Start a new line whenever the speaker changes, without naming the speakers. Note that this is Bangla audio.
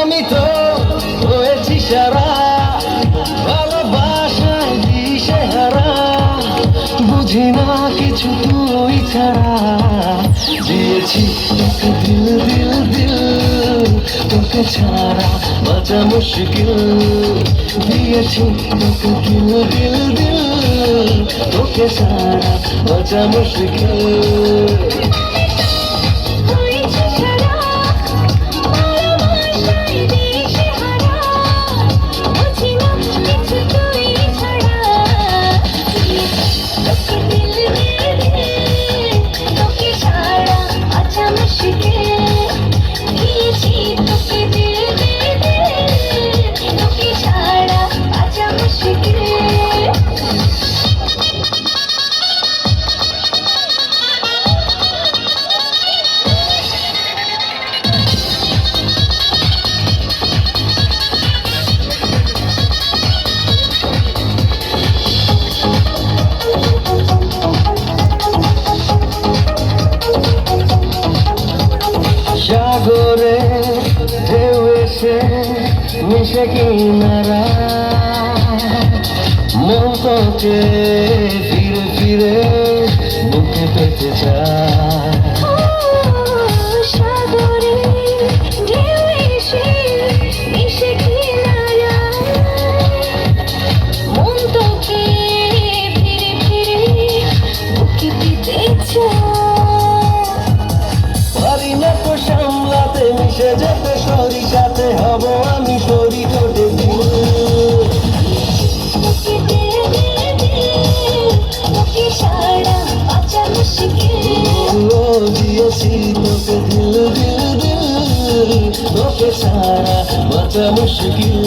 আমি তো হয়েছি সারা ভালোবাসায় দিশেহারা, বুঝি না কিছু তুই ছাড়া। দিয়েছি তোকে দিল দিল দিল, তোকে ছাড়া বাঁচা মুশকিল। দিয়েছি তোকে দিল দিল দিল, তোকে ছাড়া বাঁচা মুশকিল। সাগরে ঢেউ এসে মিশে কিনারা, মন তোকে ফিরে ফিরে বুকে পেতে চায়।
সাগরে ঢেউ এসে মিশে কিনারা, মন তোকে ফিরে ফিরে বুকে পেতে চায়।
পারি না তো সামলাতে, মিশে যেতে সরি সাথে হব আমি সরি ঠোঁটে দিল।
তোকে ছাড়া বাঁচা মুশকিল।
দিয়েছি তোকে দিল দিল দিল, তোকে ছাড়া বাঁচা মুশকিল।